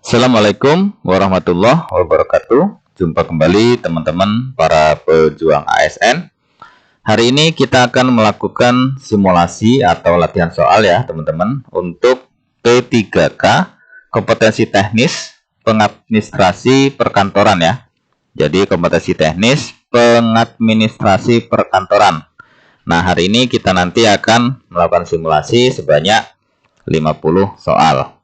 Assalamualaikum warahmatullahi wabarakatuh. Jumpa kembali teman-teman para pejuang ASN. Hari ini kita akan melakukan simulasi atau latihan soal ya teman-teman untuk P3K kompetensi teknis pengadministrasi perkantoran ya. Jadi kompetensi teknis pengadministrasi perkantoran. Nah, hari ini kita nanti akan melakukan simulasi sebanyak 50 soal.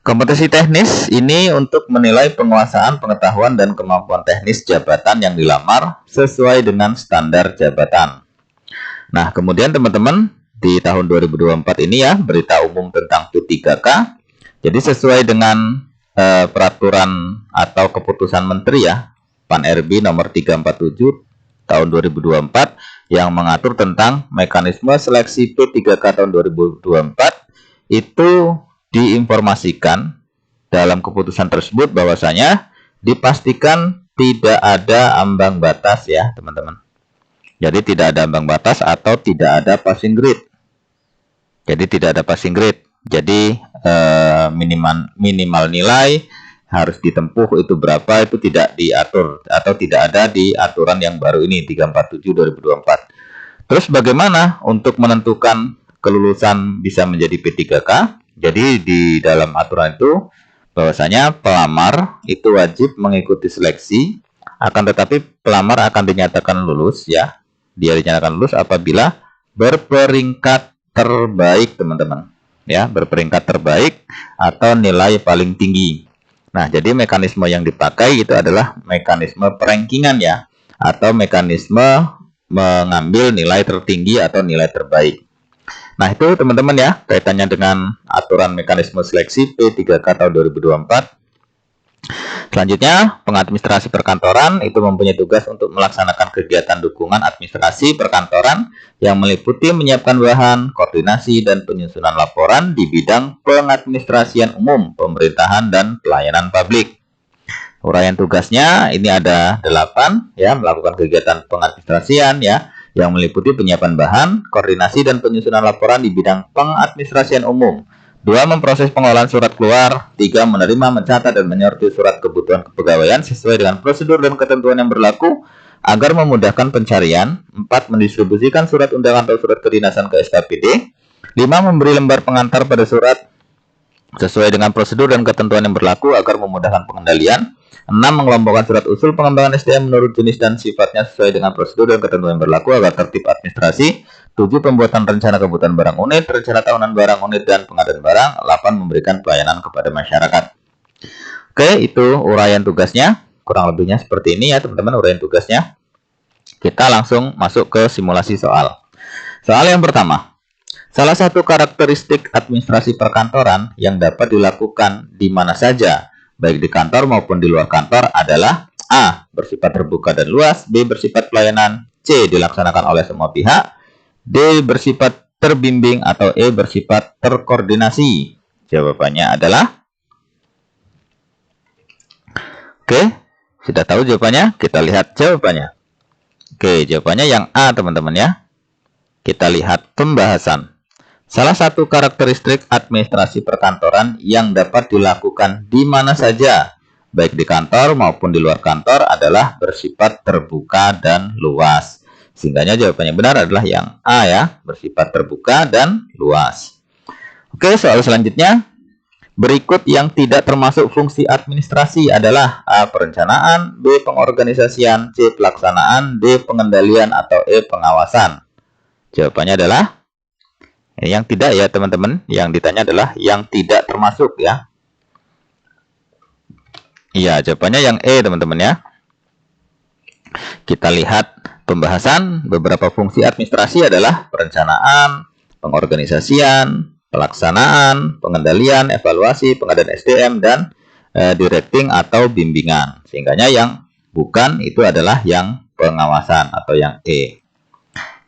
Kompetensi teknis ini untuk menilai penguasaan, pengetahuan, dan kemampuan teknis jabatan yang dilamar sesuai dengan standar jabatan. Nah, kemudian teman-teman, di tahun 2024 ini ya, berita umum tentang P3K. Jadi sesuai dengan peraturan atau keputusan Menteri ya, Pan-RB nomor 347 tahun 2024 yang mengatur tentang mekanisme seleksi P3K tahun 2024 itu diinformasikan dalam keputusan tersebut bahwasanya dipastikan tidak ada ambang batas ya teman-teman. Jadi tidak ada ambang batas atau tidak ada passing grade. Jadi tidak ada passing grade. Jadi minimal nilai harus ditempuh itu berapa itu tidak diatur atau tidak ada di aturan yang baru ini 347 2024. Terus bagaimana untuk menentukan kelulusan bisa menjadi P3K? Jadi di dalam aturan itu bahwasanya pelamar itu wajib mengikuti seleksi, akan tetapi pelamar akan dinyatakan lulus ya. Dia dinyatakan lulus apabila berperingkat terbaik teman-teman. Ya, berperingkat terbaik atau nilai paling tinggi. Nah, jadi mekanisme yang dipakai itu adalah mekanisme perankingan ya, atau mekanisme mengambil nilai tertinggi atau nilai terbaik. Nah, itu teman-teman ya, kaitannya dengan aturan mekanisme seleksi P3K tahun 2024. Selanjutnya, pengadministrasi perkantoran itu mempunyai tugas untuk melaksanakan kegiatan dukungan administrasi perkantoran yang meliputi menyiapkan bahan, koordinasi, dan penyusunan laporan di bidang pengadministrasian umum, pemerintahan, dan pelayanan publik. Uraian tugasnya ini ada 8 ya, melakukan kegiatan pengadministrasian ya, yang meliputi penyiapan bahan, koordinasi, dan penyusunan laporan di bidang pengadministrasian umum. 2. Memproses pengolahan surat keluar. 3. Menerima, mencatat, dan menyortir surat kebutuhan kepegawaian sesuai dengan prosedur dan ketentuan yang berlaku agar memudahkan pencarian. 4. Mendistribusikan surat undangan atau surat kedinasan ke SKPD. 5. Memberi lembar pengantar pada surat sesuai dengan prosedur dan ketentuan yang berlaku agar memudahkan pengendalian. 6. Mengelompokkan surat usul pengembangan SDM menurut jenis dan sifatnya sesuai dengan prosedur dan ketentuan yang berlaku agar tertib administrasi. 7. Pembuatan rencana kebutuhan barang unit, rencana tahunan barang unit, dan pengadaan barang. 8. Memberikan pelayanan kepada masyarakat. Oke, itu uraian tugasnya. Kurang lebihnya seperti ini ya teman-teman uraian tugasnya. Kita langsung masuk ke simulasi soal. Soal yang pertama. Salah satu karakteristik administrasi perkantoran yang dapat dilakukan di mana saja, baik di kantor maupun di luar kantor adalah A. Bersifat terbuka dan luas. B. Bersifat pelayanan. C. Dilaksanakan oleh semua pihak. D. Bersifat terbimbing. Atau E. Bersifat terkoordinasi. Jawabannya adalah Oke, sudah tahu jawabannya? Kita lihat jawabannya. Oke, jawabannya yang A teman-teman ya. Kita lihat pembahasan. Salah satu karakteristik administrasi perkantoran yang dapat dilakukan di mana saja, baik di kantor maupun di luar kantor adalah bersifat terbuka dan luas. Sehingga jawabannya benar adalah yang A ya, bersifat terbuka dan luas. Oke, soal selanjutnya. Berikut yang tidak termasuk fungsi administrasi adalah A. Perencanaan, B. Pengorganisasian, C. Pelaksanaan, D. Pengendalian, atau E. Pengawasan. Jawabannya adalah yang tidak ya teman-teman. Yang ditanya adalah yang tidak termasuk ya. Iya, jawabannya yang E teman-teman ya. Kita lihat pembahasan. Beberapa fungsi administrasi adalah perencanaan, pengorganisasian, pelaksanaan, pengendalian, evaluasi, pengadaan SDM, dan directing atau bimbingan. Sehingga yang bukan itu adalah yang pengawasan atau yang E.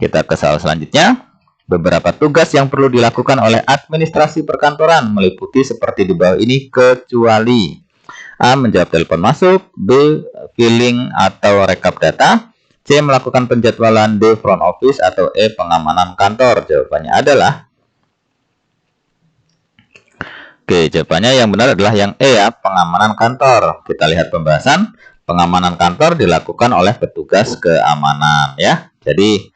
Kita ke soal selanjutnya. Beberapa tugas yang perlu dilakukan oleh administrasi perkantoran meliputi seperti di bawah ini kecuali A. Menjawab telepon masuk, B. Filling atau rekap data, C. Melakukan penjadwalan, D. Front office, atau E. Pengamanan kantor. Jawabannya adalah Oke, jawabannya yang benar adalah yang E ya, pengamanan kantor. Kita lihat pembahasan. Pengamanan kantor dilakukan oleh petugas keamanan ya. Jadi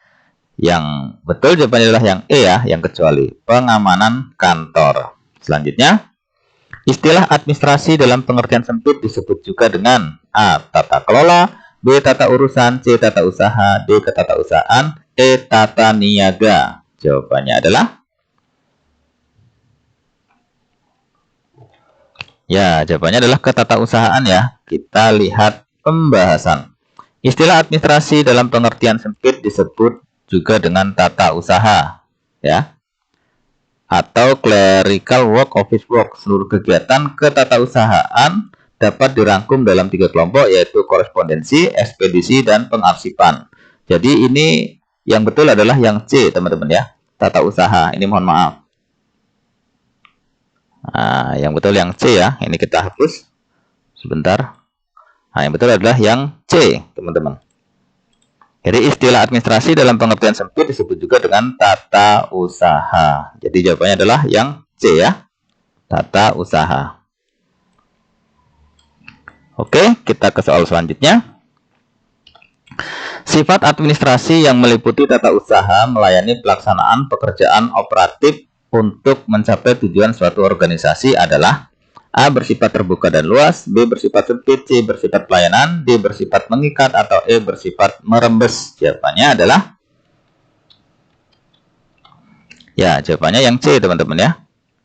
yang betul jawabannya adalah yang E ya, yang kecuali pengamanan kantor. Selanjutnya, istilah administrasi dalam pengertian sempit disebut juga dengan A. Tata kelola, B. Tata urusan, C. Tata usaha, D. Ketatausahaan, E. Tata niaga. Jawabannya adalah ya, jawabannya adalah ketatausahaan ya. Kita lihat pembahasan. Istilah administrasi dalam pengertian sempit disebut juga dengan tata usaha ya. Atau clerical work, office work. Seluruh kegiatan ketatausahaan dapat dirangkum dalam 3 kelompok, yaitu korespondensi, ekspedisi, dan pengarsipan. Jadi ini yang betul adalah yang C, teman-teman ya. Tata usaha. Ini mohon maaf. Nah, yang betul yang C ya. Ini kita hapus sebentar. Nah, yang betul adalah yang C, teman-teman. Jadi istilah administrasi dalam pengertian sempit disebut juga dengan tata usaha. Jadi jawabannya adalah yang C ya. Tata usaha. Oke, kita ke soal selanjutnya. Sifat administrasi yang meliputi tata usaha melayani pelaksanaan pekerjaan operatif untuk mencapai tujuan suatu organisasi adalah A. Bersifat terbuka dan luas, B. Bersifat sempit, C. Bersifat pelayanan, D. Bersifat mengikat, atau E. Bersifat merembes. Jawabannya adalah ya, jawabannya yang C, teman-teman ya.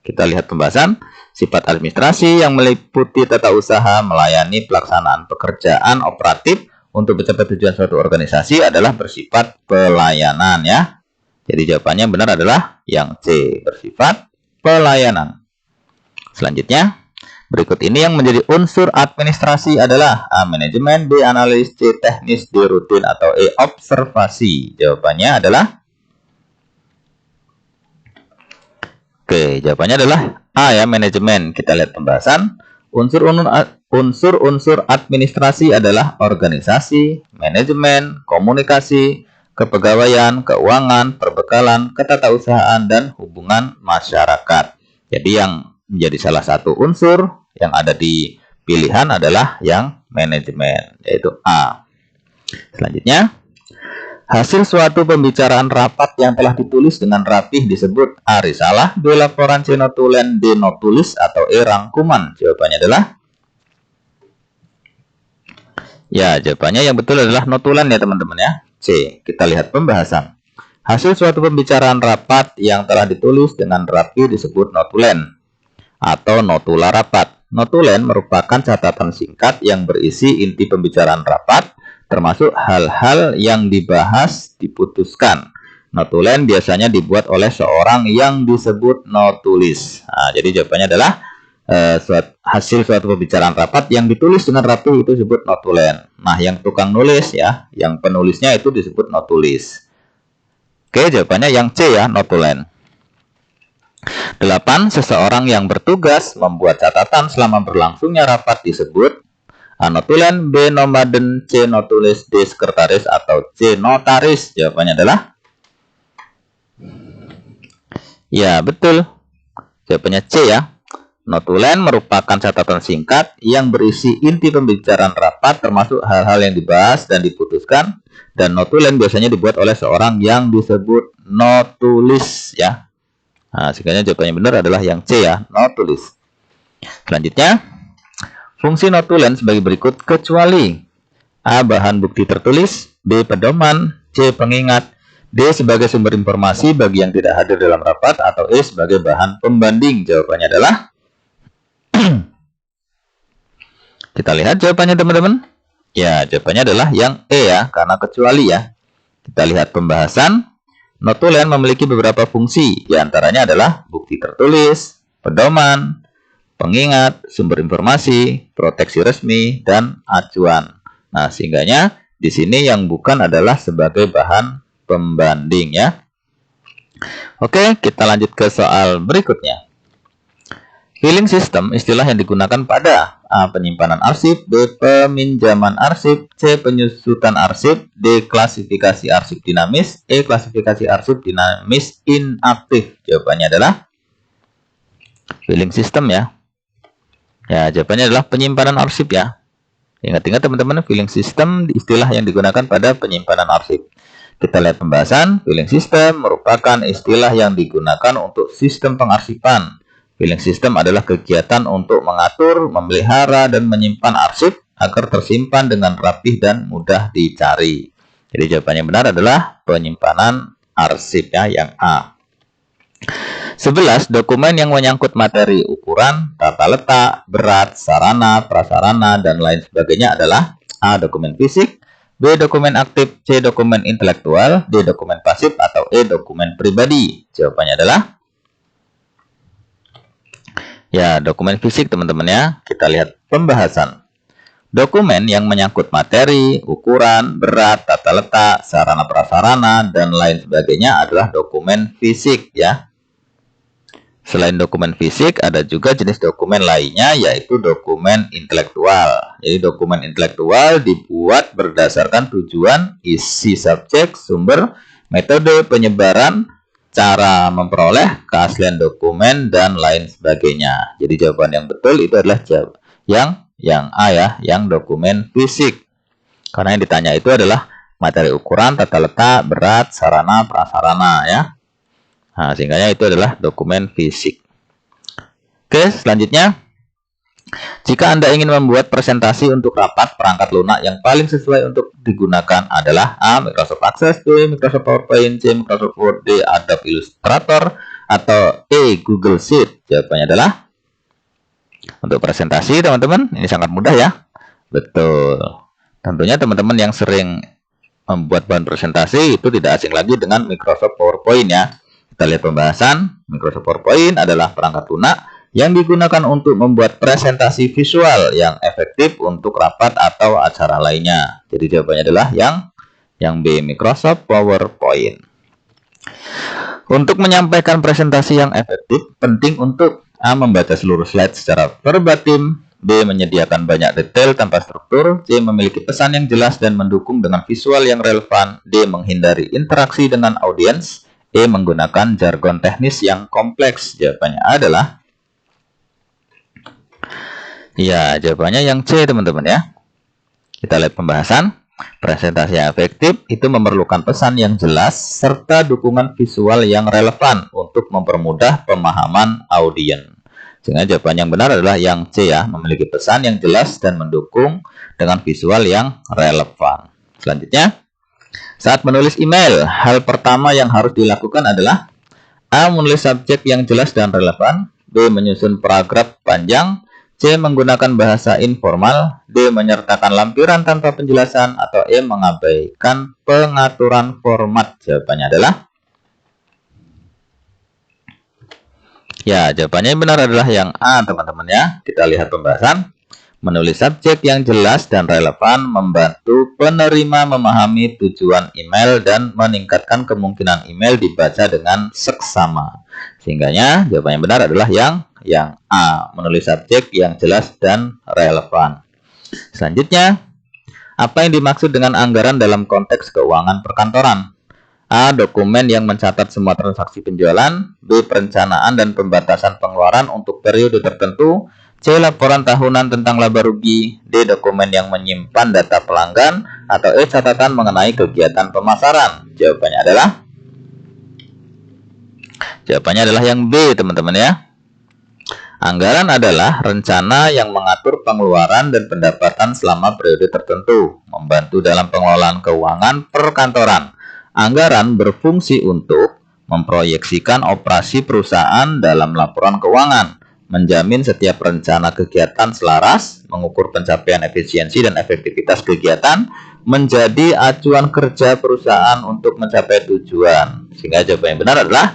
Kita lihat pembahasan. Sifat administrasi yang meliputi tata usaha melayani pelaksanaan pekerjaan operatif untuk mencapai tujuan suatu organisasi adalah bersifat pelayanan ya. Jadi jawabannya benar adalah yang C, bersifat pelayanan. Selanjutnya, berikut ini yang menjadi unsur administrasi adalah A. Manajemen, B. Analis, C. Teknis, D. Rutin, atau E. Observasi. Jawabannya adalah Oke, jawabannya adalah A ya, manajemen. Kita lihat pembahasan. Unsur-unsur administrasi adalah organisasi, manajemen, komunikasi, kepegawaian, keuangan, perbekalan, ketatausahaan, dan hubungan masyarakat. Jadi yang menjadi salah satu unsur yang ada di pilihan adalah yang manajemen, yaitu A. Selanjutnya, hasil suatu pembicaraan rapat yang telah ditulis dengan rapih disebut A. Risalah, B. Laporan, C. Notulen, D. Notulis, atau E. Rangkuman. Jawabannya adalah ya, jawabannya yang betul adalah notulen ya, teman-teman ya. C. Kita lihat pembahasan. Hasil suatu pembicaraan rapat yang telah ditulis dengan rapi disebut notulen atau notula rapat. Notulen merupakan catatan singkat yang berisi inti pembicaraan rapat, termasuk hal-hal yang dibahas diputuskan. Notulen biasanya dibuat oleh seorang yang disebut notulis. Nah, jadi jawabannya adalah hasil suatu pembicaraan rapat yang ditulis dengan rapi itu disebut notulen. Nah, yang tukang nulis ya, yang penulisnya itu disebut notulis. Oke, jawabannya yang C ya, notulen. 8. Seseorang yang bertugas membuat catatan selama berlangsungnya rapat disebut A. Notulen, B. Nomaden, C. Notulis, D. Sekretaris, atau C. Notaris. Jawabannya adalah ya, betul. Jawabannya C ya. Notulen merupakan catatan singkat yang berisi inti pembicaraan rapat termasuk hal-hal yang dibahas dan diputuskan, dan notulen biasanya dibuat oleh seorang yang disebut notulis ya. Nah, sehingga jawabannya benar adalah yang C ya, notulis. Selanjutnya, fungsi notulen sebagai berikut kecuali A. Bahan bukti tertulis, B. Pedoman, C. Pengingat, D. Sebagai sumber informasi bagi yang tidak hadir dalam rapat, atau E. Sebagai bahan pembanding. Jawabannya adalah kita lihat jawabannya, teman-teman. Ya, jawabannya adalah yang E ya, karena kecuali ya. Kita lihat pembahasan. Notulen memiliki beberapa fungsi, di antaranya adalah bukti tertulis, pedoman, pengingat, sumber informasi, proteksi resmi, dan acuan. Nah, sehingganya di sini yang bukan adalah sebagai bahan pembanding ya. Oke, kita lanjut ke soal berikutnya. Filing system istilah yang digunakan pada A. Penyimpanan arsip, B. Peminjaman arsip, C. Penyusutan arsip, D. Klasifikasi arsip dinamis, E. Klasifikasi arsip dinamis inaktif. Jawabannya adalah Filing system ya. Ya, jawabannya adalah penyimpanan arsip ya. Ingat-ingat teman-teman, filing system istilah yang digunakan pada penyimpanan arsip. Kita lihat pembahasan. Filing system merupakan istilah yang digunakan untuk sistem pengarsipan. Filing system adalah kegiatan untuk mengatur, memelihara, dan menyimpan arsip agar tersimpan dengan rapih dan mudah dicari. Jadi jawabannya benar adalah penyimpanan arsip ya, yang A. 11. Dokumen yang menyangkut materi, ukuran, tata letak, berat, sarana, prasarana, dan lain sebagainya adalah A. Dokumen fisik, B. Dokumen aktif, C. Dokumen intelektual, D. Dokumen pasif, atau E. Dokumen pribadi. Jawabannya adalah ya, dokumen fisik teman-teman ya. Kita lihat pembahasan. Dokumen yang menyangkut materi, ukuran, berat, tata letak, sarana prasarana, dan lain sebagainya adalah dokumen fisik ya. Selain dokumen fisik, ada juga jenis dokumen lainnya, yaitu dokumen intelektual. Jadi dokumen intelektual dibuat berdasarkan tujuan, isi subjek, sumber, metode penyebaran, cara memperoleh, keaslian dokumen, dan lain sebagainya. Jadi jawaban yang betul itu adalah yang A ya, yang dokumen fisik. Karena yang ditanya itu adalah materi, ukuran, tata letak, berat, sarana, prasarana ya. Nah, sehingga itu adalah dokumen fisik. Oke, selanjutnya. Jika Anda ingin membuat presentasi untuk rapat, perangkat lunak yang paling sesuai untuk digunakan adalah A. Microsoft Access, B. Microsoft PowerPoint, C. Microsoft Word, D. Adobe Illustrator, atau E. Google Sheet. Jawabannya adalah untuk presentasi teman-teman, ini sangat mudah ya. Betul. Tentunya teman-teman yang sering membuat bahan presentasi itu tidak asing lagi dengan Microsoft PowerPoint ya. Kita lihat pembahasan. Microsoft PowerPoint adalah perangkat lunak yang digunakan untuk membuat presentasi visual yang efektif untuk rapat atau acara lainnya. Jadi jawabannya adalah yang B, Microsoft PowerPoint. Untuk menyampaikan presentasi yang efektif, penting untuk A. membaca seluruh slide secara verbatim, B. menyediakan banyak detail tanpa struktur, C. memiliki pesan yang jelas dan mendukung dengan visual yang relevan, D. menghindari interaksi dengan audiens, E. menggunakan jargon teknis yang kompleks. Jawabannya adalah ya, jawabannya yang C teman-teman ya. Kita lihat pembahasan. Presentasi yang efektif itu memerlukan pesan yang jelas serta dukungan visual yang relevan untuk mempermudah pemahaman audiens. Sehingga jawaban yang benar adalah yang C ya, memiliki pesan yang jelas dan mendukung dengan visual yang relevan. Selanjutnya, saat menulis email, hal pertama yang harus dilakukan adalah A. menulis subjek yang jelas dan relevan, B. menyusun paragraf panjang, C. menggunakan bahasa informal, D. menyertakan lampiran tanpa penjelasan, atau E. mengabaikan pengaturan format. Jawabannya adalah ya, jawabannya yang benar adalah yang A teman-teman ya. Kita lihat pembahasan. Menulis subjek yang jelas dan relevan membantu penerima memahami tujuan email dan meningkatkan kemungkinan email dibaca dengan seksama. Sehingganya jawaban yang benar adalah yang A, menulis subjek yang jelas dan relevan. Selanjutnya, apa yang dimaksud dengan anggaran dalam konteks keuangan perkantoran? A. Dokumen yang mencatat semua transaksi penjualan, B. perencanaan dan pembatasan pengeluaran untuk periode tertentu, C. laporan tahunan tentang laba rugi, D. dokumen yang menyimpan data pelanggan, atau E. catatan mengenai kegiatan pemasaran. Jawabannya adalah yang B teman-teman ya. Anggaran adalah rencana yang mengatur pengeluaran dan pendapatan selama periode tertentu, membantu dalam pengelolaan keuangan perkantoran. Anggaran berfungsi untuk memproyeksikan operasi perusahaan dalam laporan keuangan, menjamin setiap rencana kegiatan selaras, mengukur pencapaian efisiensi dan efektivitas kegiatan, menjadi acuan kerja perusahaan untuk mencapai tujuan. Sehingga jawaban yang benar adalah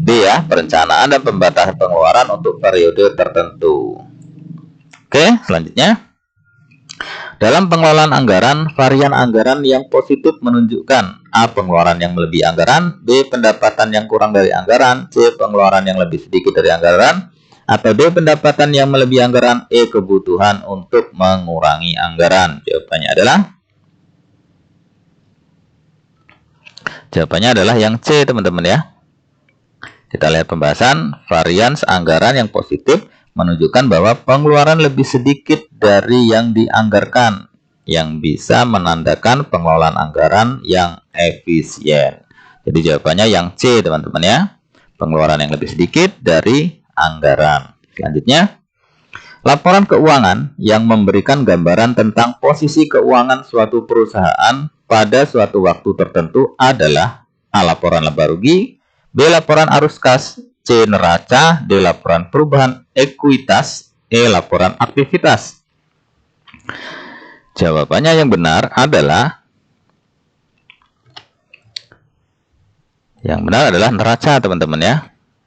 D ya, perencanaan dan pembatasan pengeluaran untuk periode tertentu. Oke, selanjutnya. Dalam pengelolaan anggaran, varian anggaran yang positif menunjukkan A. pengeluaran yang melebihi anggaran, B. pendapatan yang kurang dari anggaran, C. pengeluaran yang lebih sedikit dari anggaran, atau D. pendapatan yang melebihi anggaran, E. kebutuhan untuk mengurangi anggaran. Jawabannya adalah yang C teman-teman ya. Kita lihat pembahasan. Varians anggaran yang positif menunjukkan bahwa pengeluaran lebih sedikit dari yang dianggarkan, yang bisa menandakan pengelolaan anggaran yang efisien. Jadi jawabannya yang C, teman-teman ya. Pengeluaran yang lebih sedikit dari anggaran. Selanjutnya, laporan keuangan yang memberikan gambaran tentang posisi keuangan suatu perusahaan pada suatu waktu tertentu adalah A. Laporan laba rugi, B. Laporan arus kas, C. Neraca, D. Laporan perubahan ekuitas, E. Laporan aktivitas. Jawabannya yang benar adalah neraca, teman-teman ya.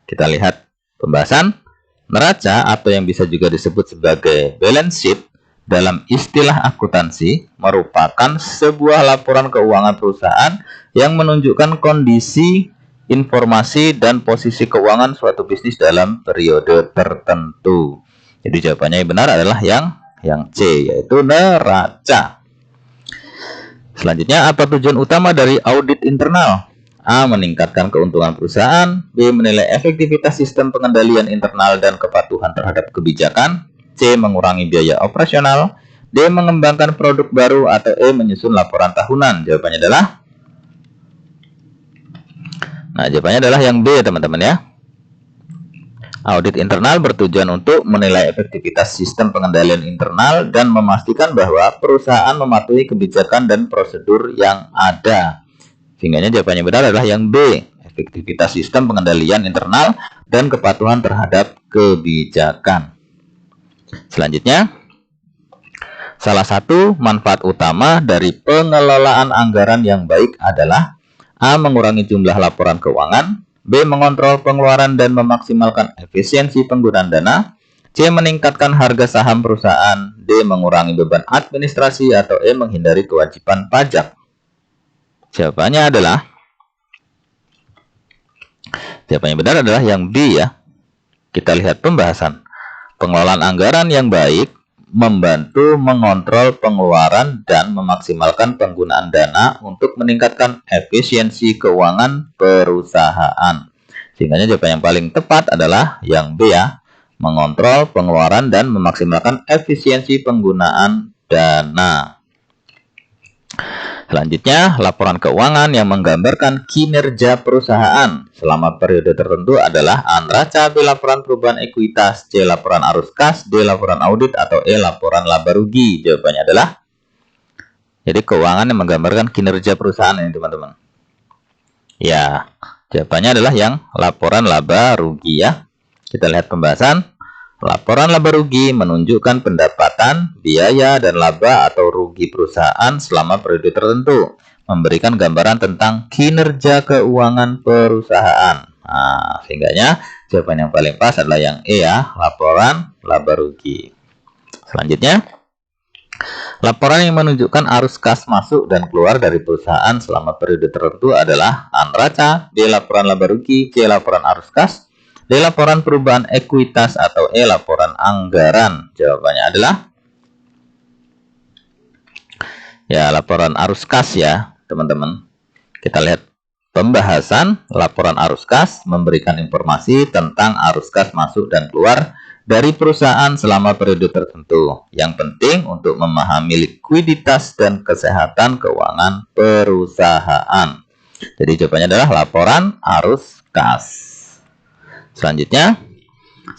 Kita lihat pembahasan. Neraca atau yang bisa juga disebut sebagai balance sheet dalam istilah akuntansi merupakan sebuah laporan keuangan perusahaan yang menunjukkan kondisi, informasi, dan posisi keuangan suatu bisnis dalam periode tertentu. Jadi jawabannya yang benar adalah yang C, yaitu neraca. Selanjutnya, apa tujuan utama dari audit internal? A. Meningkatkan keuntungan perusahaan, B. Menilai efektivitas sistem pengendalian internal dan kepatuhan terhadap kebijakan, C. Mengurangi biaya operasional, D. Mengembangkan produk baru, atau E. Menyusun laporan tahunan. Jawabannya adalah yang B, teman-teman ya. Audit internal bertujuan untuk menilai efektivitas sistem pengendalian internal dan memastikan bahwa perusahaan mematuhi kebijakan dan prosedur yang ada. Sehingga jawabannya benar adalah yang B, efektivitas sistem pengendalian internal dan kepatuhan terhadap kebijakan. Selanjutnya, salah satu manfaat utama dari pengelolaan anggaran yang baik adalah A. Mengurangi jumlah laporan keuangan, B. Mengontrol pengeluaran dan memaksimalkan efisiensi penggunaan dana, C. Meningkatkan harga saham perusahaan, D. Mengurangi beban administrasi, atau E. Menghindari kewajiban pajak. Jawabannya benar adalah yang B ya. Kita lihat pembahasan. Pengelolaan anggaran yang baik membantu mengontrol pengeluaran dan memaksimalkan penggunaan dana untuk meningkatkan efisiensi keuangan perusahaan. Sehingga jawaban yang paling tepat adalah yang B ya. Mengontrol pengeluaran dan memaksimalkan efisiensi penggunaan dana. Selanjutnya, laporan keuangan yang menggambarkan kinerja perusahaan selama periode tertentu adalah A. Neraca, B. Laporan perubahan ekuitas, C. Laporan arus kas, D. Laporan audit, atau E. Laporan laba rugi. Jawabannya adalah, jadi keuangan yang menggambarkan kinerja perusahaan ini, teman-teman. Ya, jawabannya adalah yang laporan laba rugi ya. Kita lihat pembahasan. Laporan laba rugi menunjukkan pendapatan, biaya, dan laba atau rugi perusahaan selama periode tertentu, memberikan gambaran tentang kinerja keuangan perusahaan. Nah, sehingga jawaban yang paling pas adalah yang E ya, laporan laba rugi. Selanjutnya, laporan yang menunjukkan arus kas masuk dan keluar dari perusahaan selama periode tertentu adalah A. Neraca, B. Laporan laba rugi, C. Laporan arus kas, D. Laporan perubahan ekuitas, atau E. Laporan anggaran. Jawabannya adalah ya, laporan arus kas ya, teman-teman. Kita lihat pembahasan. Laporan arus kas memberikan informasi tentang arus kas masuk dan keluar dari perusahaan selama periode tertentu, yang penting untuk memahami likuiditas dan kesehatan keuangan perusahaan. Jadi jawabannya adalah laporan arus kas. Selanjutnya,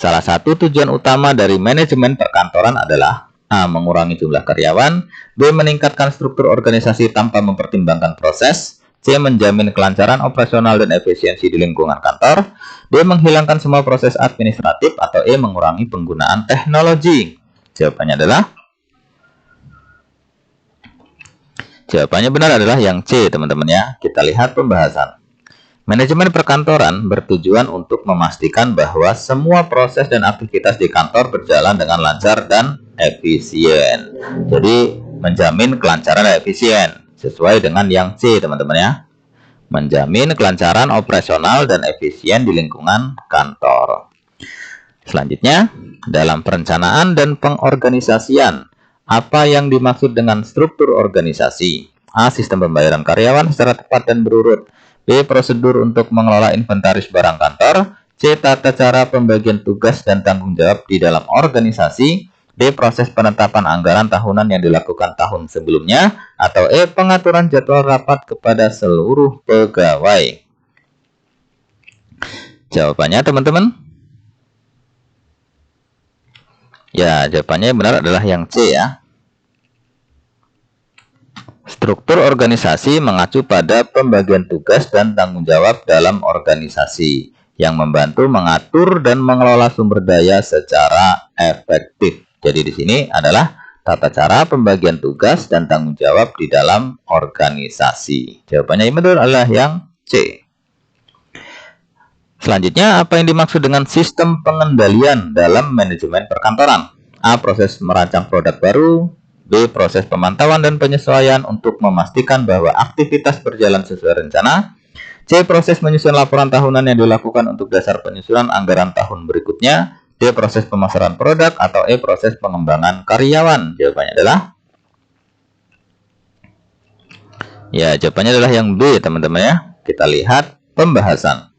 salah satu tujuan utama dari manajemen perkantoran adalah A. Mengurangi jumlah karyawan, B. Meningkatkan struktur organisasi tanpa mempertimbangkan proses, C. Menjamin kelancaran operasional dan efisiensi di lingkungan kantor, D. Menghilangkan semua proses administratif, atau E. Mengurangi penggunaan teknologi. Jawabannya benar adalah yang C, teman-teman ya. Kita lihat pembahasan. Manajemen perkantoran bertujuan untuk memastikan bahwa semua proses dan aktivitas di kantor berjalan dengan lancar dan efisien. Jadi, menjamin kelancaran dan efisien sesuai dengan yang C, teman-teman ya. Menjamin kelancaran operasional dan efisien di lingkungan kantor. Selanjutnya, dalam perencanaan dan pengorganisasian, apa yang dimaksud dengan struktur organisasi? A. Sistem pembayaran karyawan secara tepat dan berurut. B. Prosedur untuk mengelola inventaris barang kantor. C. Tata cara pembagian tugas dan tanggung jawab di dalam organisasi. D. Proses penetapan anggaran tahunan yang dilakukan tahun sebelumnya. Atau E. Pengaturan jadwal rapat kepada seluruh pegawai. Jawabannya teman-teman? Ya, jawabannya yang benar adalah yang C ya. Struktur organisasi mengacu pada pembagian tugas dan tanggung jawab dalam organisasi yang membantu mengatur dan mengelola sumber daya secara efektif. Jadi di sini adalah tata cara pembagian tugas dan tanggung jawab di dalam organisasi. Jawabannya yang benar adalah yang C. Selanjutnya, apa yang dimaksud dengan sistem pengendalian dalam manajemen perkantoran? A. Proses merancang produk baru. B. Proses pemantauan dan penyesuaian untuk memastikan bahwa aktivitas berjalan sesuai rencana. C. Proses menyusun laporan tahunan yang dilakukan untuk dasar penyusunan anggaran tahun berikutnya. D. Proses pemasaran produk. Atau E. Proses pengembangan karyawan. Jawabannya adalah jawabannya adalah yang B teman-teman ya. Kita lihat pembahasan.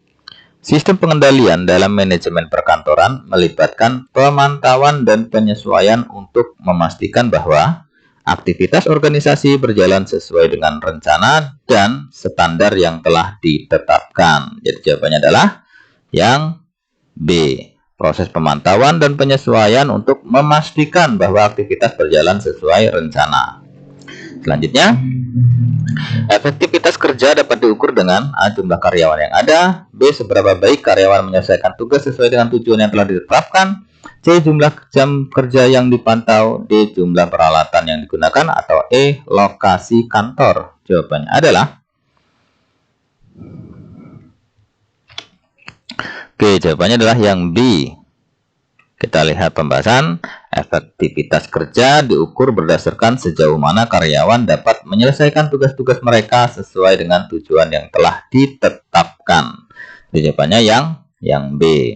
Sistem pengendalian dalam manajemen perkantoran melibatkan pemantauan dan penyesuaian untuk memastikan bahwa aktivitas organisasi berjalan sesuai dengan rencana dan standar yang telah ditetapkan. Jadi jawabannya adalah yang B. Proses pemantauan dan penyesuaian untuk memastikan bahwa aktivitas berjalan sesuai rencana. Selanjutnya, efektivitas kerja dapat diukur dengan A. Jumlah karyawan yang ada. B. Seberapa baik karyawan menyelesaikan tugas sesuai dengan tujuan yang telah ditetapkan. C. Jumlah jam kerja yang dipantau. D. Jumlah peralatan yang digunakan. Atau E. Lokasi kantor. Jawabannya adalah jawabannya adalah yang B. Kita lihat pembahasan. Efektivitas kerja diukur berdasarkan sejauh mana karyawan dapat menyelesaikan tugas-tugas mereka sesuai dengan tujuan yang telah ditetapkan. Jadi jawabannya yang B.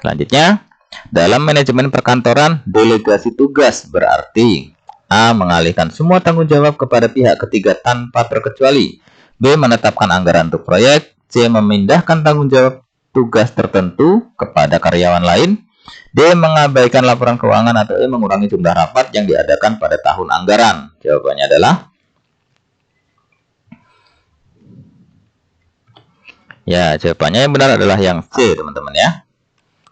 Selanjutnya, dalam manajemen perkantoran, delegasi tugas berarti A. Mengalihkan semua tanggung jawab kepada pihak ketiga tanpa terkecuali. B. Menetapkan anggaran untuk proyek. C. Memindahkan tanggung jawab tugas tertentu kepada karyawan lain. D. Mengabaikan laporan keuangan. Atau E. Mengurangi jumlah rapat yang diadakan pada tahun anggaran. Jawabannya adalah jawabannya yang benar adalah yang C teman-teman ya.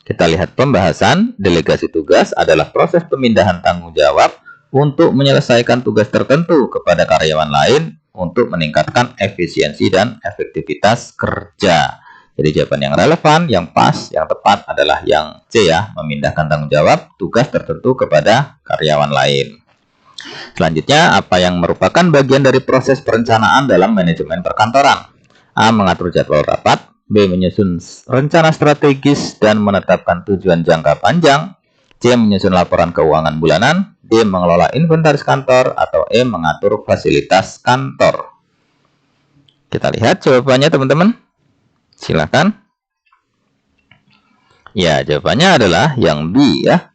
Kita lihat pembahasan. Delegasi tugas adalah proses pemindahan tanggung jawab untuk menyelesaikan tugas tertentu kepada karyawan lain untuk meningkatkan efisiensi dan efektivitas kerja. Jadi jawaban yang relevan, yang pas, yang tepat adalah yang C ya, memindahkan tanggung jawab tugas tertentu kepada karyawan lain. Selanjutnya, apa yang merupakan bagian dari proses perencanaan dalam manajemen perkantoran? A. Mengatur jadwal rapat. B. Menyusun rencana strategis dan menetapkan tujuan jangka panjang. C. Menyusun laporan keuangan bulanan. D. Mengelola inventaris kantor. Atau E. Mengatur fasilitas kantor. Kita lihat jawabannya teman-teman. Silakan. Jawabannya adalah yang B ya.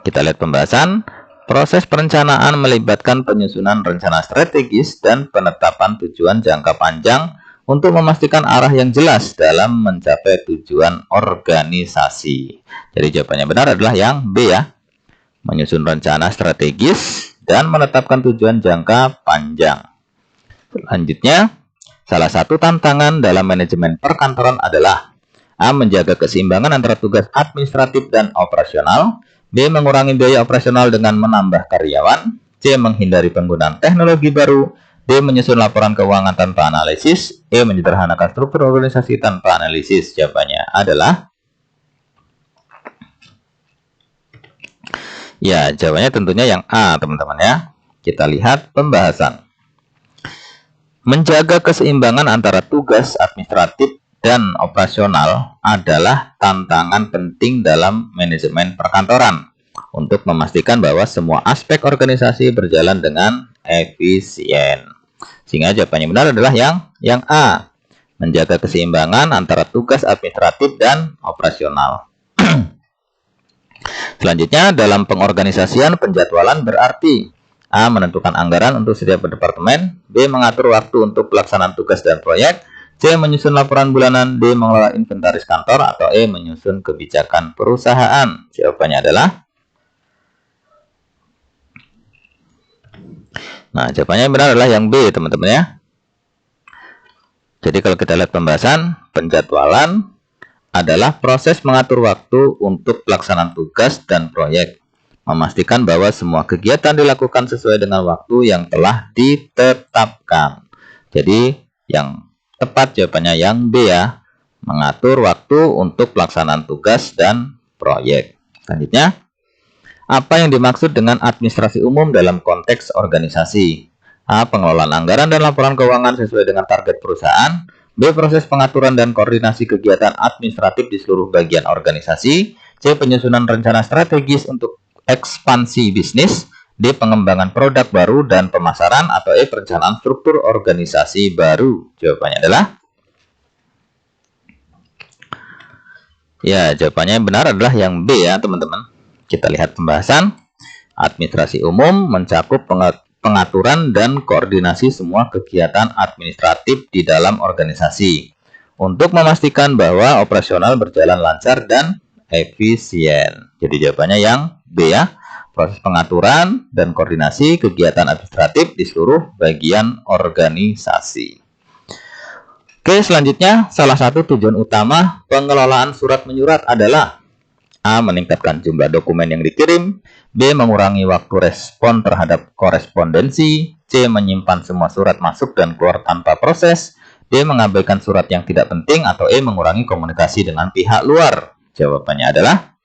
Kita lihat pembahasan. Proses perencanaan melibatkan penyusunan rencana strategis dan penetapan tujuan jangka panjang untuk memastikan arah yang jelas dalam mencapai tujuan organisasi. Jadi jawabannya benar adalah yang B ya. Menyusun rencana strategis dan menetapkan tujuan jangka panjang. Selanjutnya, salah satu tantangan dalam manajemen perkantoran adalah A. Menjaga keseimbangan antara tugas administratif dan operasional. B. Mengurangi biaya operasional dengan menambah karyawan. C. Menghindari penggunaan teknologi baru. D. Menyusun laporan keuangan tanpa analisis. E. Menyederhanakan struktur organisasi tanpa analisis. Jawabannya adalah jawabannya tentunya yang A teman-teman ya. Kita lihat pembahasan. Menjaga keseimbangan antara tugas administratif dan operasional adalah tantangan penting dalam manajemen perkantoran untuk memastikan bahwa semua aspek organisasi berjalan dengan efisien. Sehingga jawabannya benar adalah yang A. Menjaga keseimbangan antara tugas administratif dan operasional. Selanjutnya, dalam pengorganisasian penjadwalan berarti A. Menentukan anggaran untuk setiap departemen. B. Mengatur waktu untuk pelaksanaan tugas dan proyek. C. Menyusun laporan bulanan. D. Mengelola inventaris kantor. Atau E. Menyusun kebijakan perusahaan. Jawabannya adalah, nah, jawabannya yang benar adalah yang B, teman-teman ya. Jadi kalau kita lihat pembahasan, penjadwalan adalah proses mengatur waktu untuk pelaksanaan tugas dan proyek. Memastikan bahwa semua kegiatan dilakukan sesuai dengan waktu yang telah ditetapkan. Jadi yang tepat jawabannya yang B ya. Mengatur waktu untuk pelaksanaan tugas dan proyek. Selanjutnya, apa yang dimaksud dengan administrasi umum dalam konteks organisasi? A. Pengelolaan anggaran dan laporan keuangan sesuai dengan target perusahaan. B. Proses pengaturan dan koordinasi kegiatan administratif di seluruh bagian organisasi. C. Penyusunan rencana strategis untuk ekspansi bisnis. D. Pengembangan produk baru dan pemasaran. Atau E. Perencanaan struktur organisasi baru. Jawabannya adalah, ya, jawabannya benar adalah yang B ya, teman-teman. Kita lihat pembahasan. Administrasi umum mencakup pengaturan dan koordinasi semua kegiatan administratif di dalam organisasi untuk memastikan bahwa operasional berjalan lancar dan efisien. Jadi jawabannya yang B ya. Proses pengaturan dan koordinasi kegiatan administratif di seluruh bagian organisasi. Oke, selanjutnya salah satu tujuan utama pengelolaan surat menyurat adalah A. Meningkatkan jumlah dokumen yang dikirim. B. Mengurangi waktu respon terhadap korespondensi. C. Menyimpan semua surat masuk dan keluar tanpa proses. D. Mengabaikan surat yang tidak penting. Atau E. Mengurangi komunikasi dengan pihak luar. Jawabannya adalah,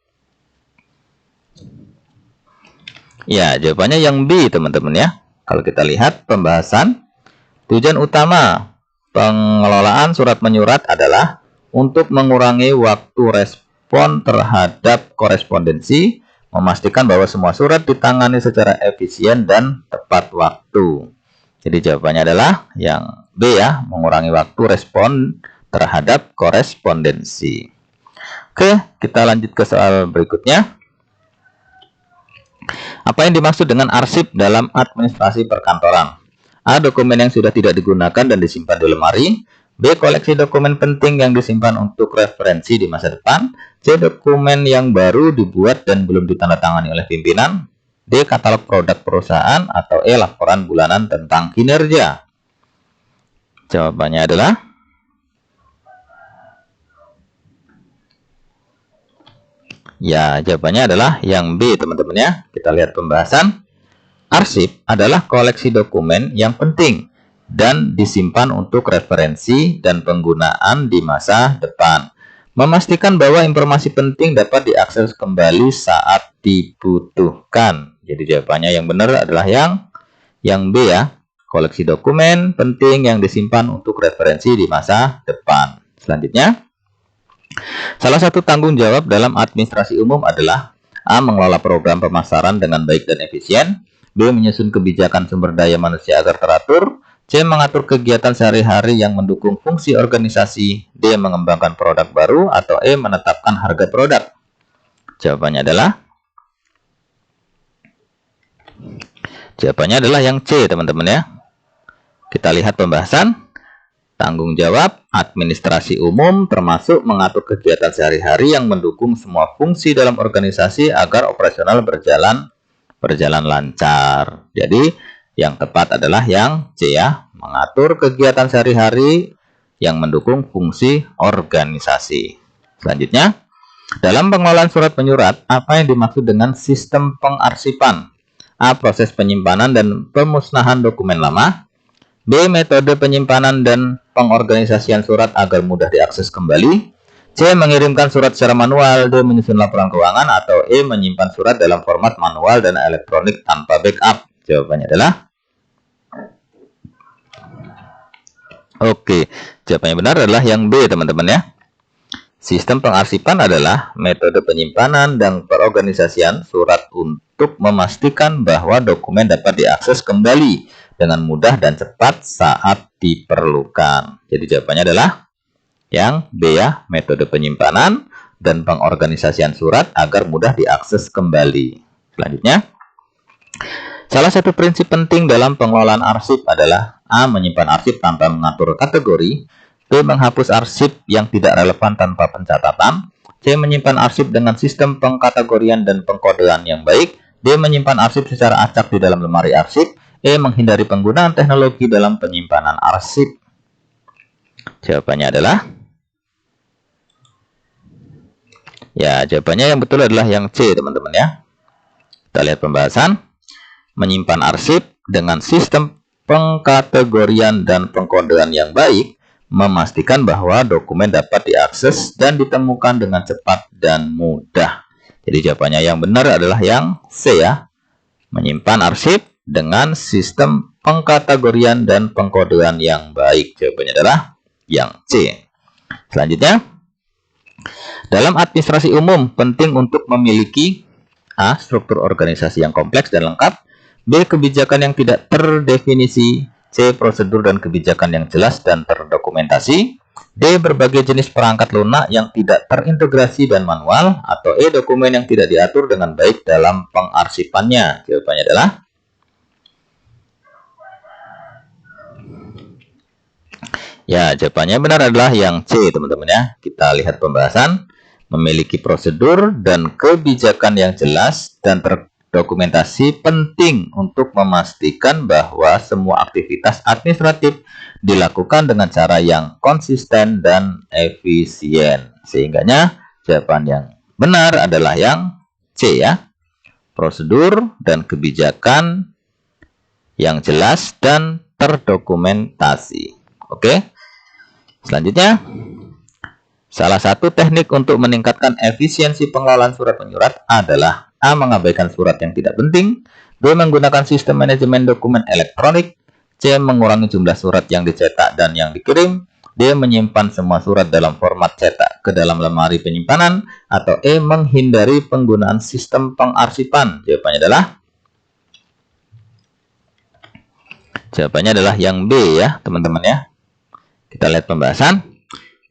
ya, jawabannya yang B, teman-teman ya. Kalau kita lihat pembahasan, tujuan utama pengelolaan surat menyurat adalah untuk mengurangi waktu respon terhadap korespondensi, memastikan bahwa semua surat ditangani secara efisien dan tepat waktu. Jadi jawabannya adalah yang B ya, mengurangi waktu respon terhadap korespondensi. Oke, kita lanjut ke soal berikutnya. Apa yang dimaksud dengan arsip dalam administrasi perkantoran? A. Dokumen yang sudah tidak digunakan dan disimpan di lemari. B. Koleksi dokumen penting yang disimpan untuk referensi di masa depan. C. Dokumen yang baru dibuat dan belum ditandatangani oleh pimpinan. D. Katalog produk perusahaan. Atau E. Laporan bulanan tentang kinerja. Jawabannya adalah, ya, jawabannya adalah yang B, teman-teman ya. Kita lihat pembahasan. Arsip adalah koleksi dokumen yang penting dan disimpan untuk referensi dan penggunaan di masa depan. Memastikan bahwa informasi penting dapat diakses kembali saat dibutuhkan. Jadi jawabannya yang benar adalah yang B ya. Koleksi dokumen penting yang disimpan untuk referensi di masa depan. Selanjutnya, salah satu tanggung jawab dalam administrasi umum adalah A. Mengelola program pemasaran dengan baik dan efisien. B. Menyusun kebijakan sumber daya manusia agar teratur. C. Mengatur kegiatan sehari-hari yang mendukung fungsi organisasi. D. Mengembangkan produk baru. Atau E. Menetapkan harga produk. Jawabannya adalah yang C, teman-teman ya. Kita lihat pembahasan. Tanggung jawab administrasi umum termasuk mengatur kegiatan sehari-hari yang mendukung semua fungsi dalam organisasi agar operasional berjalan lancar. Jadi yang tepat adalah yang C ya, mengatur kegiatan sehari-hari yang mendukung fungsi organisasi. Selanjutnya, dalam pengelolaan surat menyurat, apa yang dimaksud dengan sistem pengarsipan? A. Proses penyimpanan dan pemusnahan dokumen lama. B. Metode penyimpanan dan pengorganisasian surat agar mudah diakses kembali. C. Mengirimkan surat secara manual. D. Menyusun laporan keuangan. Atau E. Menyimpan surat dalam format manual dan elektronik tanpa backup. Jawabannya adalah, oke, jawabannya benar adalah yang B, teman-teman ya. Sistem pengarsipan adalah metode penyimpanan dan perorganisasian surat untuk memastikan bahwa dokumen dapat diakses kembali dengan mudah dan cepat saat diperlukan. Jadi jawabannya adalah yang B ya, metode penyimpanan dan pengorganisasian surat agar mudah diakses kembali. Selanjutnya, Salah satu prinsip penting dalam pengelolaan arsip adalah A. Menyimpan arsip tanpa mengatur kategori, B. Menghapus arsip yang tidak relevan tanpa pencatatan, C. Menyimpan arsip dengan sistem pengkategorian dan pengkodean yang baik, D. Menyimpan arsip secara acak di dalam lemari arsip, E. Menghindari penggunaan teknologi dalam penyimpanan arsip. Jawabannya adalah jawabannya yang betul adalah yang C, teman-teman ya. Kita lihat pembahasan. Menyimpan arsip dengan sistem pengkategorian dan pengkodean yang baik memastikan bahwa dokumen dapat diakses dan ditemukan dengan cepat dan mudah. Jadi jawabannya yang benar adalah yang C ya. Menyimpan arsip dengan sistem pengkategorian dan pengkodean yang baik. Jawabannya adalah yang C. Selanjutnya, dalam administrasi umum penting untuk memiliki A. Struktur organisasi yang kompleks dan lengkap, B. Kebijakan yang tidak terdefinisi, C. Prosedur dan kebijakan yang jelas dan terdokumentasi, D. Berbagai jenis perangkat lunak yang tidak terintegrasi dan manual, atau E. Dokumen yang tidak diatur dengan baik dalam pengarsipannya. Jawabannya adalah jawabannya benar adalah yang C, teman-teman ya. Kita lihat pembahasan. Memiliki prosedur dan kebijakan yang jelas dan terdokumentasi penting untuk memastikan bahwa semua aktivitas administratif dilakukan dengan cara yang konsisten dan efisien. Sehingganya jawaban yang benar adalah yang C ya. Prosedur dan kebijakan yang jelas dan terdokumentasi. Oke. Selanjutnya, salah satu teknik untuk meningkatkan efisiensi pengelolaan surat menyurat adalah A. Mengabaikan surat yang tidak penting, B. Menggunakan sistem manajemen dokumen elektronik, C. Mengurangi jumlah surat yang dicetak dan yang dikirim, D. Menyimpan semua surat dalam format cetak ke dalam lemari penyimpanan, atau E. Menghindari penggunaan sistem pengarsipan. Jawabannya adalah yang B ya, teman-teman ya. Kita lihat pembahasan.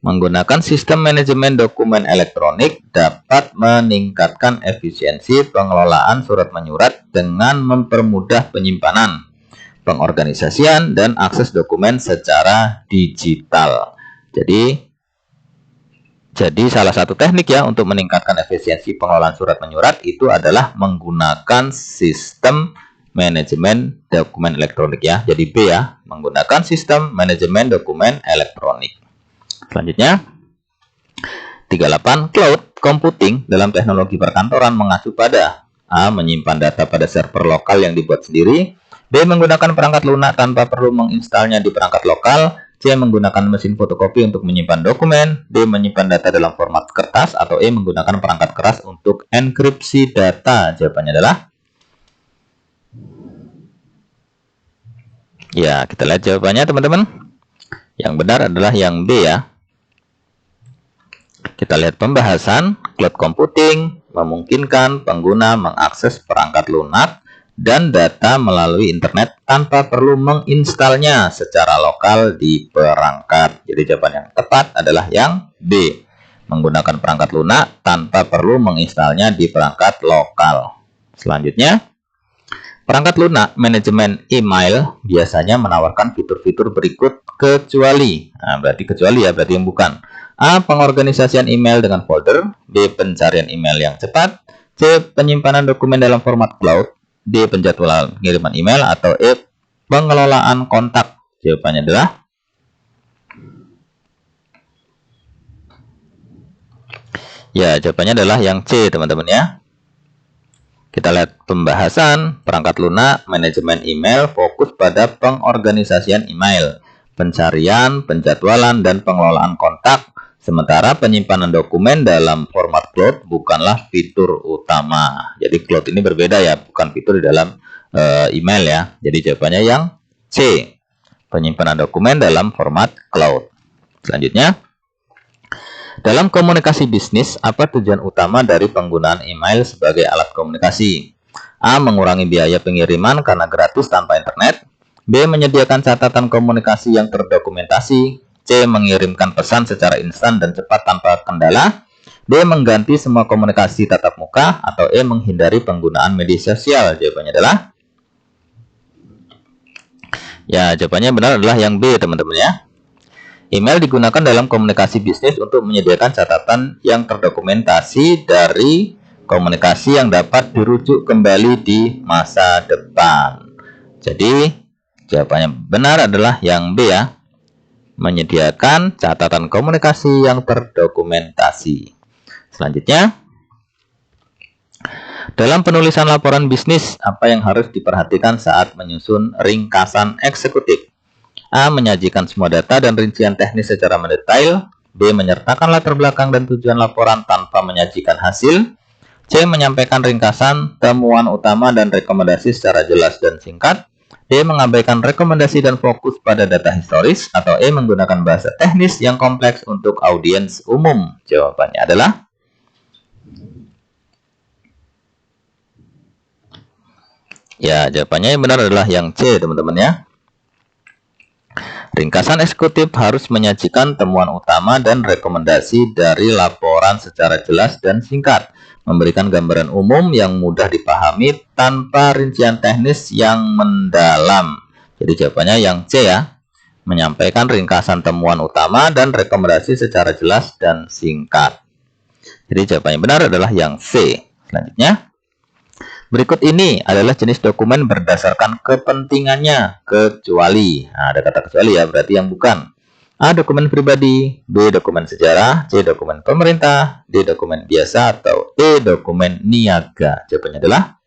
Menggunakan sistem manajemen dokumen elektronik dapat meningkatkan efisiensi pengelolaan surat menyurat dengan mempermudah penyimpanan, pengorganisasian, dan akses dokumen secara digital. Jadi salah satu teknik ya untuk meningkatkan efisiensi pengelolaan surat menyurat itu adalah menggunakan sistem manajemen dokumen elektronik ya. Jadi B ya, menggunakan sistem manajemen dokumen elektronik. Selanjutnya, 38. Cloud computing dalam teknologi perkantoran mengacu pada A. Menyimpan data pada server lokal yang dibuat sendiri, B. Menggunakan perangkat lunak tanpa perlu menginstalnya di perangkat lokal, C. Menggunakan mesin fotokopi untuk menyimpan dokumen, D. Menyimpan data dalam format kertas, atau E. Menggunakan perangkat keras untuk enkripsi data. Jawabannya adalah kita lihat jawabannya teman-teman. Yang benar adalah yang B ya. Kita lihat pembahasan. Cloud computing memungkinkan pengguna mengakses perangkat lunak dan data melalui internet tanpa perlu menginstalnya secara lokal di perangkat. Jadi jawaban yang tepat adalah yang B. Menggunakan perangkat lunak tanpa perlu menginstalnya di perangkat lokal. Selanjutnya, perangkat lunak manajemen email biasanya menawarkan fitur-fitur berikut kecuali. Berarti kecuali ya, berarti yang bukan. A. Pengorganisasian email dengan folder, B. Pencarian email yang cepat, C. Penyimpanan dokumen dalam format cloud, D. Penjadwalan pengiriman email, atau E. Pengelolaan kontak. Jawabannya adalah jawabannya adalah yang C, teman-teman ya. Kita lihat pembahasan. Perangkat lunak manajemen email fokus pada pengorganisasian email, pencarian, penjadwalan, dan pengelolaan kontak. Sementara penyimpanan dokumen dalam format cloud bukanlah fitur utama. Jadi cloud ini berbeda ya, bukan fitur di dalam email ya. Jadi jawabannya yang C. Penyimpanan dokumen dalam format cloud. Selanjutnya, dalam komunikasi bisnis, apa tujuan utama dari penggunaan email sebagai alat komunikasi? A. Mengurangi biaya pengiriman karena gratis tanpa internet. B. Menyediakan catatan komunikasi yang terdokumentasi. C. Mengirimkan pesan secara instan dan cepat tanpa kendala. D. Mengganti semua komunikasi tatap muka. Atau E. Menghindari penggunaan media sosial. Jawabannya adalah Ya, jawabannya benar adalah yang B, teman-teman ya. Email digunakan dalam komunikasi bisnis untuk menyediakan catatan yang terdokumentasi dari komunikasi yang dapat dirujuk kembali di masa depan. Jadi, jawabannya benar adalah yang B ya. Menyediakan catatan komunikasi yang terdokumentasi. Selanjutnya, dalam penulisan laporan bisnis, apa yang harus diperhatikan saat menyusun ringkasan eksekutif? A. Menyajikan semua data dan rincian teknis secara mendetail. B. Menyertakan latar belakang dan tujuan laporan tanpa menyajikan hasil. C. Menyampaikan ringkasan, temuan utama dan rekomendasi secara jelas dan singkat. D. Mengabaikan rekomendasi dan fokus pada data historis. Atau E. Menggunakan bahasa teknis yang kompleks untuk audiens umum. Jawabannya adalah ya, jawabannya yang benar adalah yang C, teman-teman ya. Ringkasan eksekutif harus menyajikan temuan utama dan rekomendasi dari laporan secara jelas dan singkat, memberikan gambaran umum yang mudah dipahami tanpa rincian teknis yang mendalam. Jadi jawabannya yang C ya, menyampaikan ringkasan temuan utama dan rekomendasi secara jelas dan singkat. Jadi jawabannya benar adalah yang C. Selanjutnya, berikut ini adalah jenis dokumen berdasarkan kepentingannya, kecuali. Nah, ada kata kecuali ya, berarti yang bukan. A. Dokumen pribadi. B. Dokumen sejarah. C. Dokumen pemerintah. D. Dokumen biasa. Atau E. Dokumen niaga. Jawabannya adalah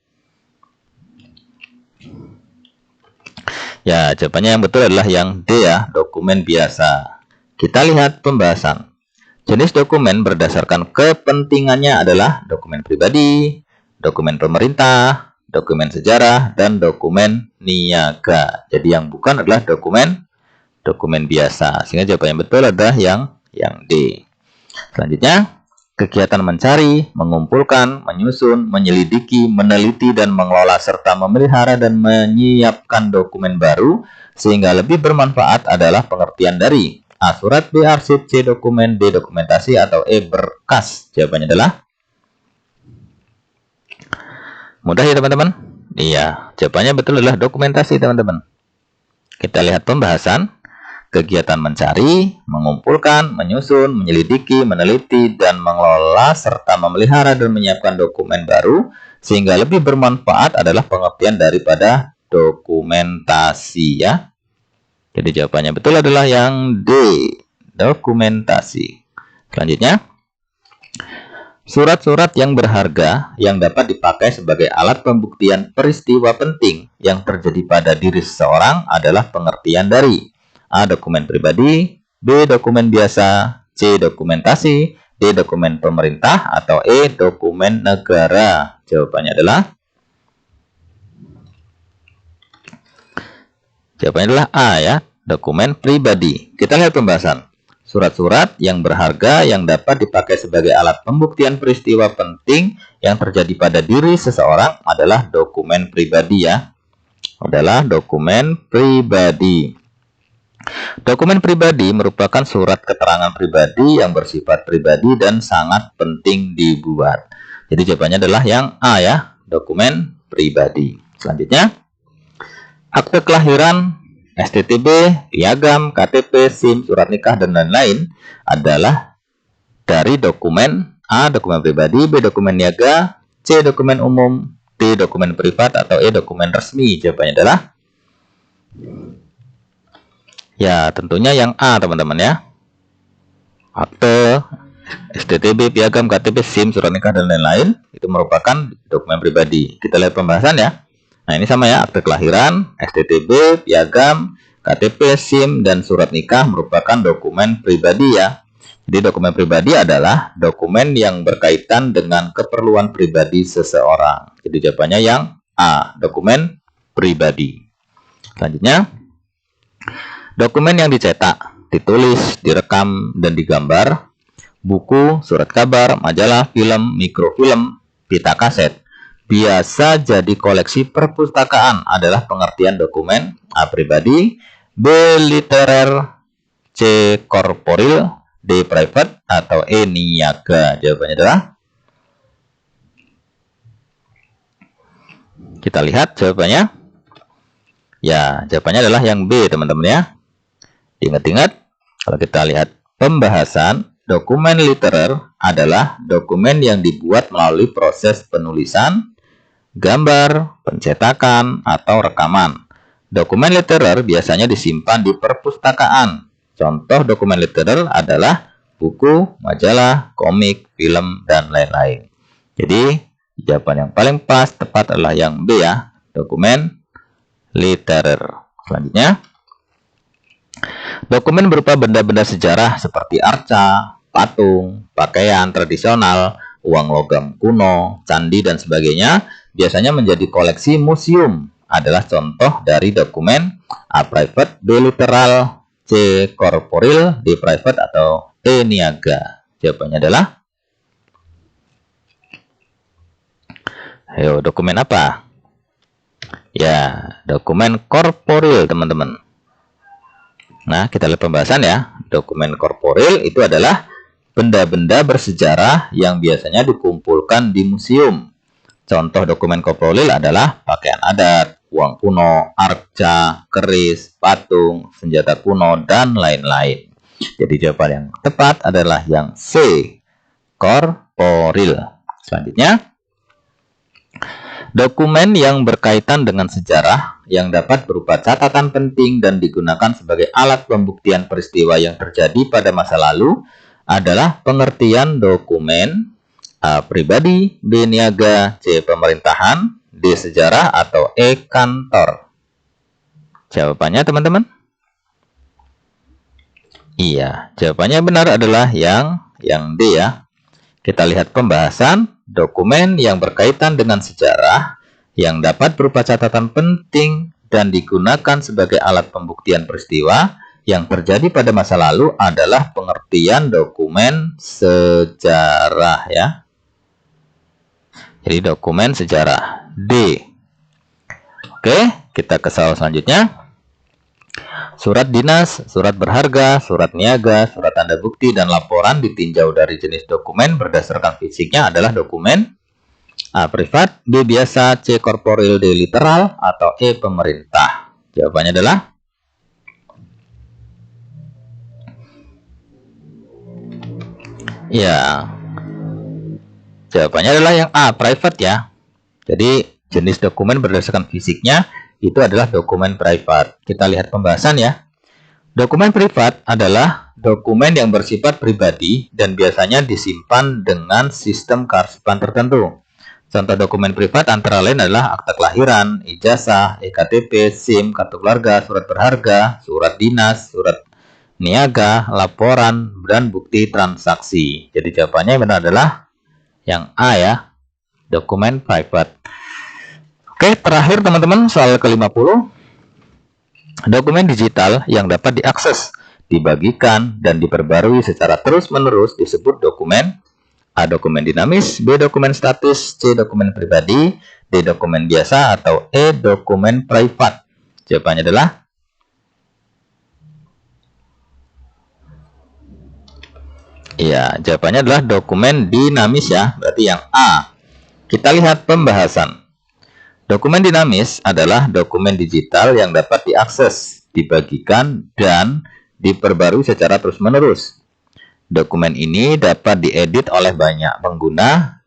ya, jawabannya yang betul adalah yang D ya, dokumen biasa. Kita lihat pembahasan. Jenis dokumen berdasarkan kepentingannya adalah dokumen pribadi, dokumen pemerintah, dokumen sejarah, dan dokumen niaga. Jadi yang bukan adalah dokumen biasa. Sehingga jawaban yang betul adalah yang D. Selanjutnya, kegiatan mencari, mengumpulkan, menyusun, menyelidiki, meneliti, dan mengelola serta memelihara dan menyiapkan dokumen baru sehingga lebih bermanfaat adalah pengertian dari A. Surat, B. Arsip, C. Dokumen, D. Dokumentasi, atau E. Berkas. Jawabannya adalah mudah ya teman-teman? Iya, jawabannya betul adalah dokumentasi teman-teman. Kita lihat pembahasan. Kegiatan mencari, mengumpulkan, menyusun, menyelidiki, meneliti, dan mengelola serta memelihara dan menyiapkan dokumen baru sehingga lebih bermanfaat adalah pengertian daripada dokumentasi ya. Jadi jawabannya betul adalah yang D, dokumentasi. Selanjutnya, surat-surat yang berharga yang dapat dipakai sebagai alat pembuktian peristiwa penting yang terjadi pada diri seseorang adalah pengertian dari A. Dokumen pribadi, B. Dokumen biasa, C. Dokumentasi, D. Dokumen pemerintah, atau E. Dokumen negara. Jawabannya adalah A ya, dokumen pribadi. Kita lihat pembahasan. Surat-surat yang berharga yang dapat dipakai sebagai alat pembuktian peristiwa penting yang terjadi pada diri seseorang adalah dokumen pribadi ya. Adalah dokumen pribadi. Dokumen pribadi merupakan surat keterangan pribadi yang bersifat pribadi dan sangat penting dibuat. Jadi jawabannya adalah yang A ya, dokumen pribadi. Selanjutnya, akte kelahiran, STTB, piagam, KTP, SIM, surat nikah, dan lain-lain adalah dari dokumen A. Dokumen pribadi, B. Dokumen niaga, C. Dokumen umum, D. Dokumen privat, atau E. Dokumen resmi. Jawabannya adalah ya, tentunya yang A teman-teman ya. Akte, STTB, piagam, KTP, SIM, surat nikah, dan lain-lain itu merupakan dokumen pribadi. Kita lihat pembahasan ya. Nah, ini sama ya, akte kelahiran, STTB, piagam, KTP, SIM, dan surat nikah merupakan dokumen pribadi ya. Jadi dokumen pribadi adalah dokumen yang berkaitan dengan keperluan pribadi seseorang. Jadi jawabannya yang A, dokumen pribadi. Selanjutnya, dokumen yang dicetak, ditulis, direkam, dan digambar, buku, surat kabar, majalah, film, mikrofilm, pita kaset, biasa jadi koleksi perpustakaan adalah pengertian dokumen A. Pribadi, B. Literer, C. Korporil, D. Private, atau E. Niaga. Jawabannya adalah kita lihat jawabannya Ya, jawabannya adalah yang B, teman-teman ya. Ingat-ingat, kalau kita lihat pembahasan, dokumen literer adalah dokumen yang dibuat melalui proses penulisan, gambar, pencetakan, atau rekaman. Dokumen literer biasanya disimpan di perpustakaan. Contoh dokumen literer adalah buku, majalah, komik, film, dan lain-lain. Jadi, jawaban yang paling pas tepat adalah yang B ya, dokumen literer. Selanjutnya, dokumen berupa benda-benda sejarah seperti arca, patung, pakaian tradisional, uang logam kuno, candi, dan sebagainya biasanya menjadi koleksi museum. Adalah contoh dari dokumen A private, B literal, C corporeal, D private, atau E niaga. Jawabannya adalah, ayo, dokumen apa? Ya, dokumen korporil, teman-teman. Nah, kita lihat pembahasan ya. Dokumen korporil itu adalah benda-benda bersejarah yang biasanya dikumpulkan di museum. Contoh dokumen korporil adalah pakaian adat, uang kuno, arca, keris, patung, senjata kuno, dan lain-lain. Jadi jawaban yang tepat adalah yang C, korporil. Selanjutnya, dokumen yang berkaitan dengan sejarah yang dapat berupa catatan penting dan digunakan sebagai alat pembuktian peristiwa yang terjadi pada masa lalu adalah pengertian dokumen A pribadi, B niaga, C pemerintahan, D sejarah, atau E kantor. Jawabannya teman-teman? Iya, jawabannya benar adalah yang D ya. Kita lihat pembahasan. Dokumen yang berkaitan dengan sejarah yang dapat berupa catatan penting dan digunakan sebagai alat pembuktian peristiwa yang terjadi pada masa lalu adalah pengertian dokumen sejarah ya. Jadi dokumen sejarah D. Oke, kita ke soal selanjutnya. Surat dinas, surat berharga, surat niaga, surat tanda bukti, dan laporan ditinjau dari jenis dokumen berdasarkan fisiknya adalah dokumen A privat, B biasa, C korporil, D literal, atau E pemerintah. Jawabannya adalah ya. Jawabannya adalah yang A private ya. Jadi jenis dokumen berdasarkan fisiknya itu adalah dokumen privat. Kita lihat pembahasan ya. Dokumen privat adalah dokumen yang bersifat pribadi dan biasanya disimpan dengan sistem kearsipan tertentu. Contoh dokumen privat antara lain adalah akta kelahiran, ijazah, EKTP, SIM, kartu keluarga, surat berharga, surat dinas, surat niaga, laporan, dan bukti transaksi. Jadi jawabannya benar adalah yang A ya, dokumen private. Oke, terakhir teman-teman, soal ke-50. Dokumen digital yang dapat diakses, dibagikan, dan diperbarui secara terus-menerus disebut dokumen A. Dokumen dinamis, B. Dokumen statis, C. Dokumen pribadi, D. Dokumen biasa, atau E. Dokumen privat. Jawabannya adalah iya, jawabannya adalah dokumen dinamis ya, berarti yang A. Kita lihat pembahasan. Dokumen dinamis adalah dokumen digital yang dapat diakses, dibagikan, dan diperbarui secara terus-menerus. Dokumen ini dapat diedit oleh banyak pengguna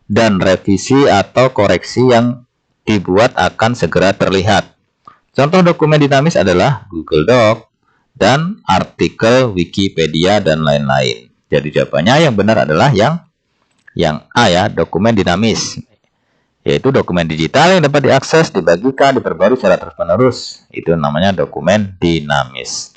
dan revisi atau koreksi yang dibuat akan segera terlihat. Contoh dokumen dinamis adalah Google Doc dan artikel Wikipedia dan lain-lain. Jadi jawabannya yang benar adalah yang A ya, dokumen dinamis. Yaitu dokumen digital yang dapat diakses, dibagikan, diperbarui secara terus-menerus. Itu namanya dokumen dinamis.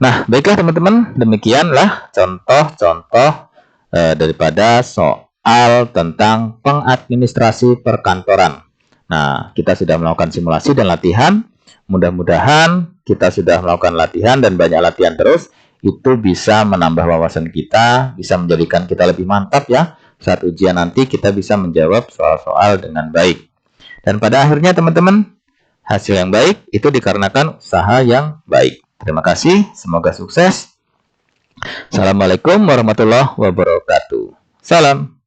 Nah, baiklah teman-teman, demikianlah contoh-contoh daripada soal tentang pengadministrasi perkantoran. Nah, kita sudah melakukan simulasi dan latihan. Mudah-mudahan kita sudah melakukan latihan dan banyak latihan terus. Itu bisa menambah wawasan kita, bisa menjadikan kita lebih mantap ya. Saat ujian nanti kita bisa menjawab soal-soal dengan baik. Dan pada akhirnya teman-teman, hasil yang baik itu dikarenakan usaha yang baik. Terima kasih, semoga sukses. Assalamualaikum warahmatullahi wabarakatuh. Salam.